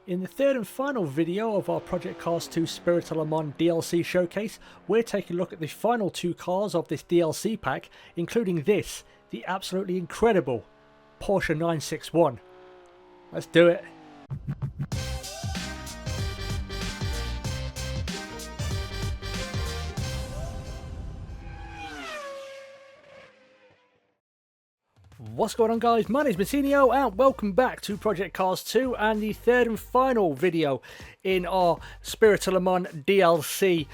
In the third and final video of our Project Cars 2 Spirit of Le Mans DLC showcase, we're taking a look at the final two cars of this DLC pack, including this, the absolutely incredible Porsche 961. Let's do it. What's going on, guys? My name is Martinio and welcome back to Project Cars 2 and the third and final video in our Spirit of Le Mans DLC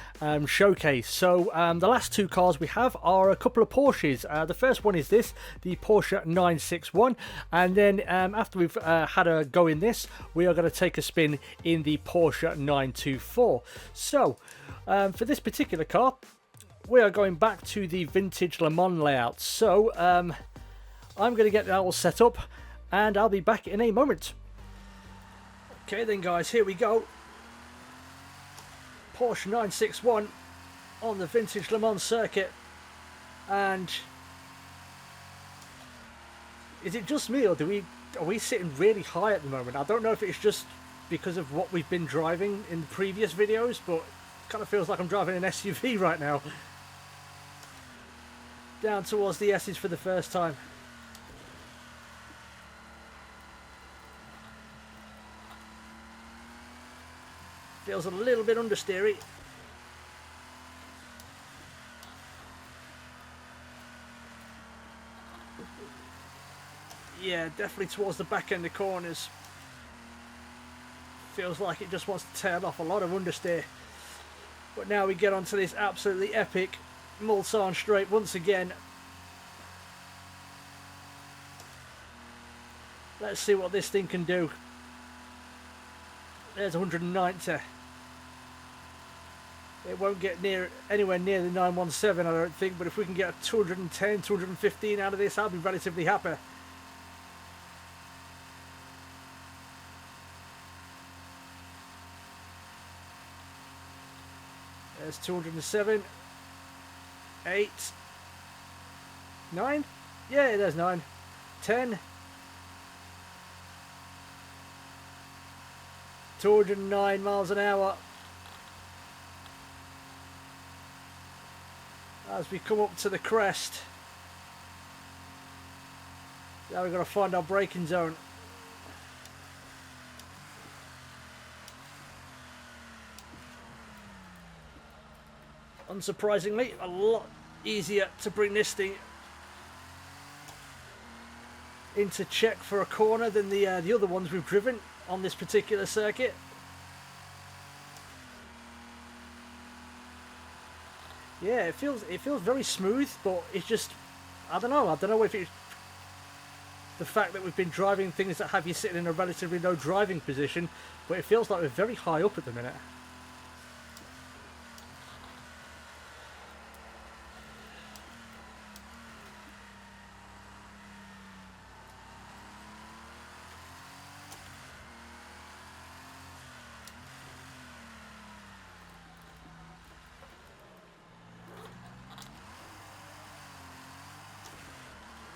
showcase. So the last two cars we have are a couple of Porsches. The first one is this, the Porsche 961, and then after we've had a go in this, we are going to take a spin in the Porsche 924. So for this particular car, we are going back to the vintage Le Mans layout. So I'm going to get that all set up and I'll be back in a moment. Okay then, guys, here we go. Porsche 961 on the vintage Le Mans circuit. And is it just me, or are we sitting really high at the moment? I don't know if it's just because of what we've been driving in the previous videos, but it kind of feels like I'm driving an SUV right now. Down towards the S's for the first time. Feels a little bit understeery. Yeah, definitely towards the back end of corners. Feels like it just wants to tail off a lot of understeer. But now we get onto this absolutely epic Mulsanne straight once again. Let's see what this thing can do. There's 190. It won't get anywhere near the 917, I don't think, but if we can get a 210, 215 out of this, I'll be relatively happy. There's 207, 8, 9, yeah, there's 9, 10, 209 miles an hour. As we come up to the crest. Now we've got to find our braking zone. Unsurprisingly, a lot easier to bring this thing into check for a corner than the other ones we've driven on this particular circuit. Yeah, it feels very smooth, but it's just, I don't know if it's the fact that we've been driving things that have you sitting in a relatively low driving position, but it feels like we're very high up at the minute.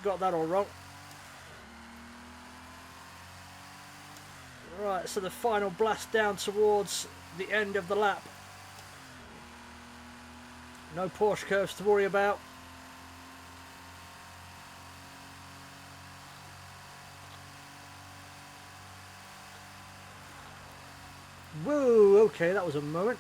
Got that all wrong. Right, so the final blast down towards the end of the lap. No Porsche curves to worry about. Whoa, okay, that was a moment.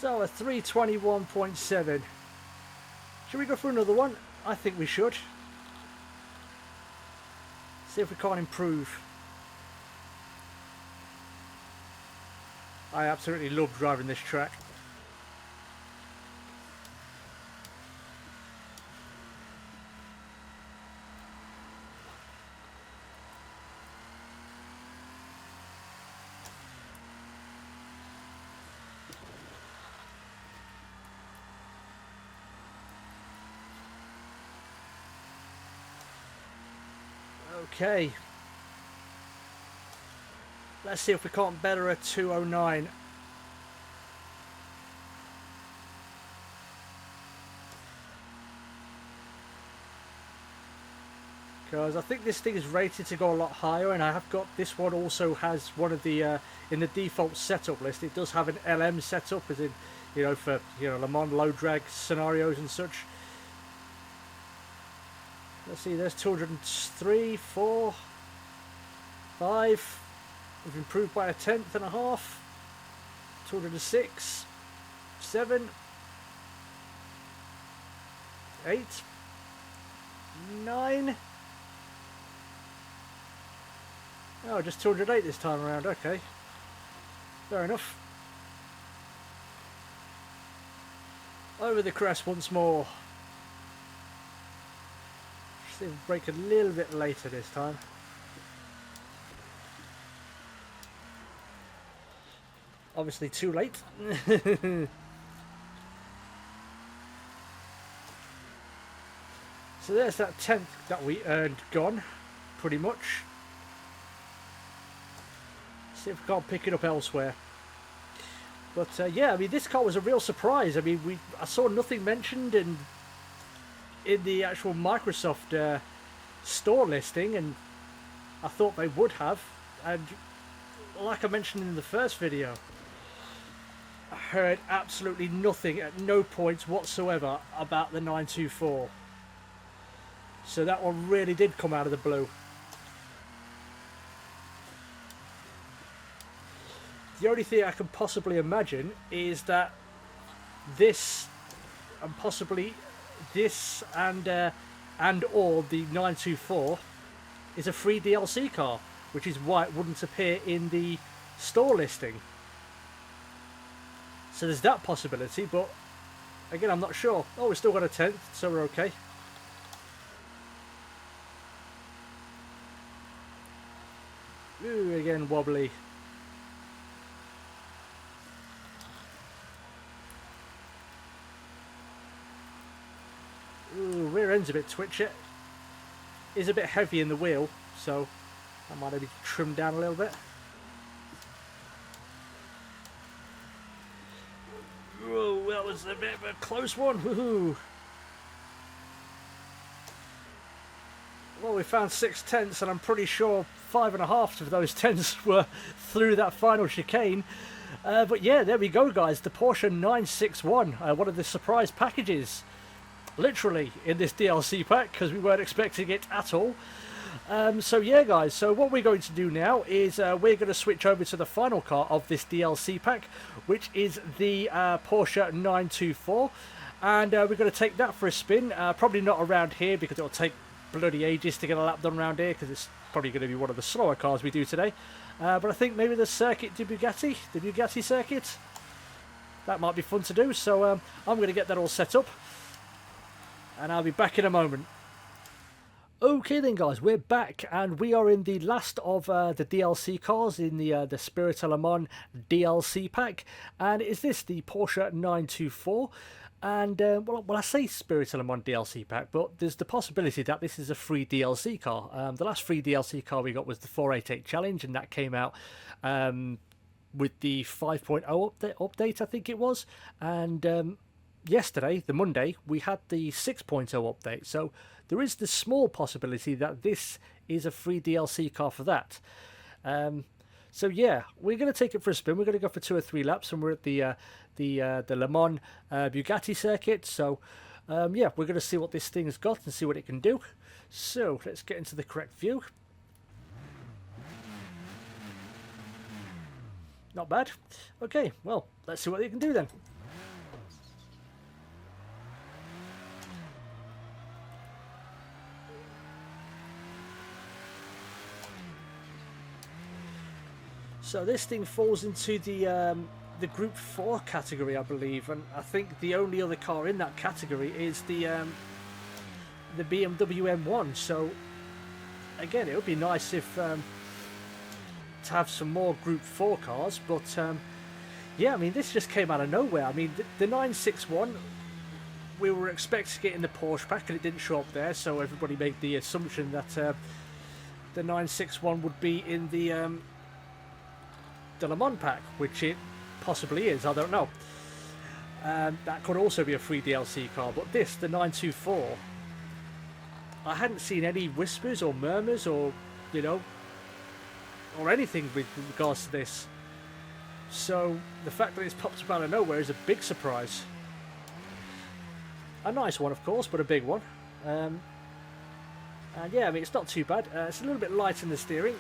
So a 321.7. Should we go for another one? I think we should. See if we can't improve. I absolutely love driving this track. Okay. Let's see if we can't better a 209. Because I think this thing is rated to go a lot higher, and I have got this one also has one of the in the default setup list. It does have an LM setup, as in, you know, for, you know, Le Mans low drag scenarios and such. Let's see, there's 203, 4, 5. We've improved by a tenth and a half. 206, 7, 8, 9. Oh, just 208 this time around. Okay, fair enough. Over the crest once more. See if we break a little bit later this time. Obviously too late. So there's that tenth that we earned gone, pretty much. See if we can't pick it up elsewhere. But yeah, I mean, this car was a real surprise. I mean, I saw nothing mentioned in the actual Microsoft store listing, and I thought they would have. And like I mentioned in the first video, I heard absolutely nothing at no point whatsoever about the 924. So that one really did come out of the blue. The only thing I can possibly imagine is that this, and possibly this, and or the 924 is a free DLC car, which is why it wouldn't appear in the store listing. So there's that possibility, but again, I'm not sure. Oh, we've still got a 10th, so we're okay. Ooh, again wobbly. Ooh, rear end's a bit twitchy. Is a bit heavy in the wheel, so I might have to trim down a little bit. Whoa, that was a bit of a close one. Woohoo! Well, we found 6 tenths, and I'm pretty sure 5.5 of those tenths were through that final chicane. But yeah, there we go, guys. The Porsche 961, one of the surprise packages, literally, in this DLC pack, because we weren't expecting it at all. So yeah, guys, so what we're going to do now is we're going to switch over to the final car of this DLC pack, which is the Porsche 924, and we're going to take that for a spin. Probably not around here, because it'll take bloody ages to get a lap done around here, because it's probably going to be one of the slower cars we do today. But I think maybe the circuit de Bugatti, the Bugatti circuit, that might be fun to do. So I'm going to get that all set up, and I'll be back in a moment. Okay then, guys, we're back, and we are in the last of the DLC cars in the Spirit of Le Mans DLC pack, and is this the Porsche 924? And well, I say Spirit of Le Mans DLC pack, but there's the possibility that this is a free DLC car. The last free DLC car we got was the 488 Challenge, and that came out with the 5.0 update, I think it was. And yesterday, the Monday, we had the 6.0 update. So there is the small possibility that this is a free DLC car for that. So yeah, we're going to take it for a spin. We're going to go for 2 or 3 laps, and we're at the Le Mans Bugatti circuit. So yeah, we're going to see what this thing's got and see what it can do. So let's get into the correct view. Not bad. Okay, well, let's see what it can do then. So this thing falls into the Group 4 category, I believe, and I think the only other car in that category is the BMW M1. So again, it would be nice if to have some more Group 4 cars, but yeah, I mean, this just came out of nowhere. I mean, the 961, we were expecting it in the Porsche pack, and it didn't show up there, so everybody made the assumption that the 961 would be in the Le Mans pack, which it possibly is, I don't know. That could also be a free DLC car, but this, the 924, I hadn't seen any whispers or murmurs or, you know, or anything with regards to this. So the fact that it's popped up out of nowhere is a big surprise. A nice one, of course, but a big one. And yeah, I mean, it's not too bad. It's a little bit light in the steering.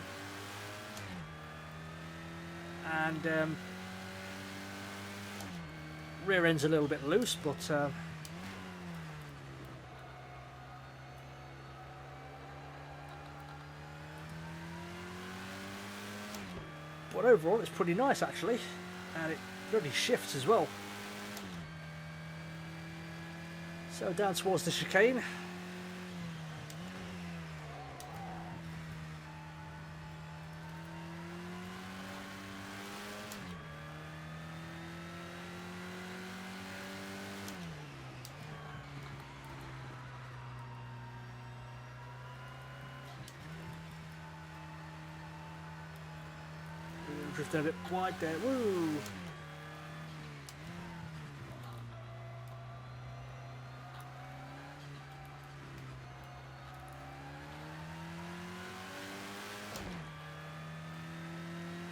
And rear end's a little bit loose, but overall it's pretty nice actually, and it really shifts as well. So down towards the chicane. Drifting a bit wide there. Woo!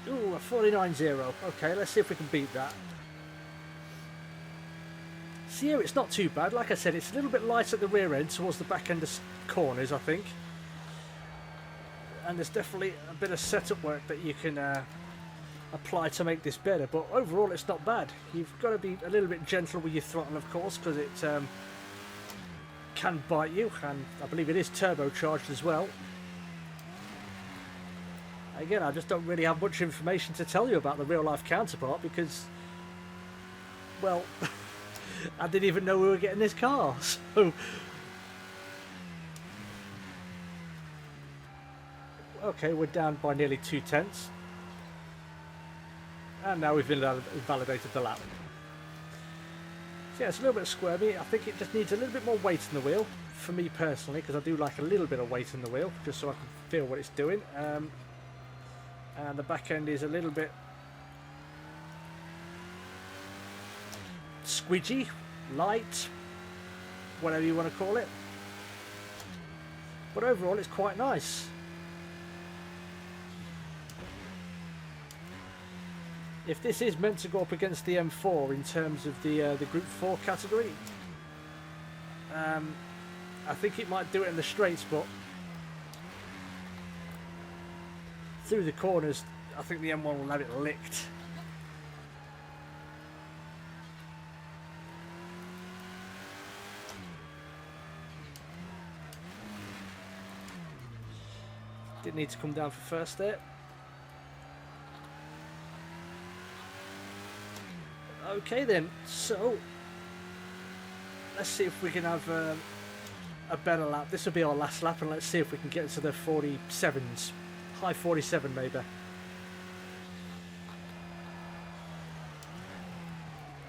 Ooh, a 49.0. Okay, let's see if we can beat that. So yeah, it's not too bad. Like I said, it's a little bit light at the rear end towards the back end of corners, I think. And there's definitely a bit of setup work that you can apply to make this better, but overall it's not bad. You've got to be a little bit gentle with your throttle, of course, because it can bite you, and I believe it is turbocharged as well. Again, I just don't really have much information to tell you about the real life counterpart because, well, I didn't even know we were getting this car, so okay, we're down by nearly 2/10. And now we've invalidated the lap. So yeah, it's a little bit squirmy. I think it just needs a little bit more weight in the wheel, for me personally, because I do like a little bit of weight in the wheel, just so I can feel what it's doing. And the back end is a little bit squidgy, light, whatever you want to call it. But overall, it's quite nice. If this is meant to go up against the M4 in terms of the Group 4 category, I think it might do it in the straights, but through the corners, I think the M1 will have it licked. Didn't need to come down for first there. Okay then, so let's see if we can have a better lap. This will be our last lap, and let's see if we can get to the 47s, high 47 maybe.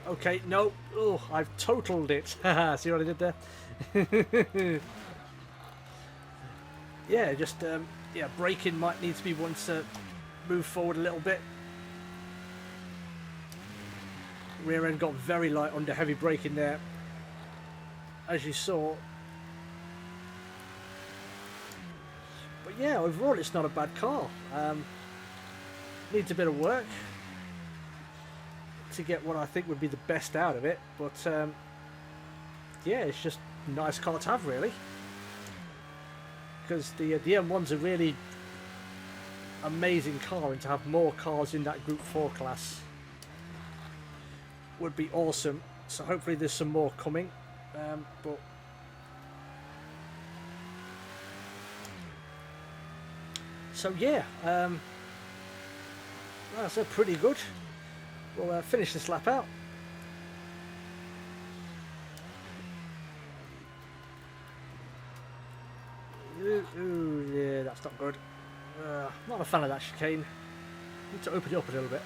Okay, no, oh, I've totaled it. See what I did there? Yeah, just yeah, braking might need to be one to move forward a little bit. Rear end got very light under heavy braking there, as you saw. But yeah, overall it's not a bad car. Needs a bit of work to get what I think would be the best out of it, but yeah, it's just a nice car to have, really. Because the M1's a really amazing car, and to have more cars in that Group 4 class would be awesome. So hopefully there's some more coming, but so yeah, that's pretty good. We'll finish this lap out. Ooh, yeah, that's not good. Not a fan of that chicane. Need to open it up a little bit.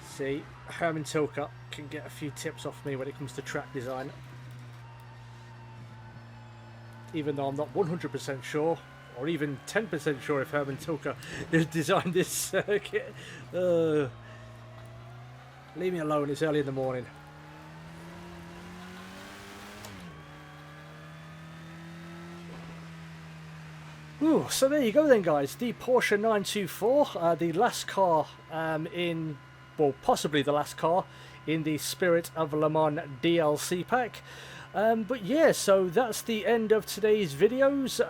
See, Herman Tilke can get a few tips off me when it comes to track design. even though I'm not 100% sure, or even 10% sure if Herman Tilke has designed this circuit. Leave me alone, it's early in the morning. Ooh, so there you go then, guys. The Porsche 924, the last car well, possibly the last car in the Spirit of Le Mans DLC pack. But yeah, so that's the end of today's videos.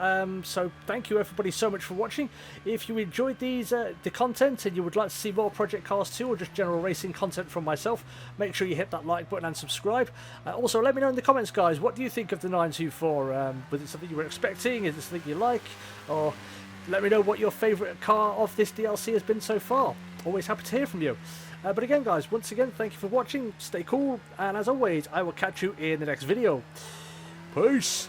So thank you everybody so much for watching. If you enjoyed these the content and you would like to see more Project Cars 2 or just general racing content from myself, make sure you hit that like button and subscribe. Also, let me know in the comments, guys, what do you think of the 924? Was it something you were expecting? Is it something you like? Or let me know what your favourite car of this DLC has been so far. Always happy to hear from you. But again, guys, once again, thank you for watching. Stay cool, and as always, I will catch you in the next video. Peace!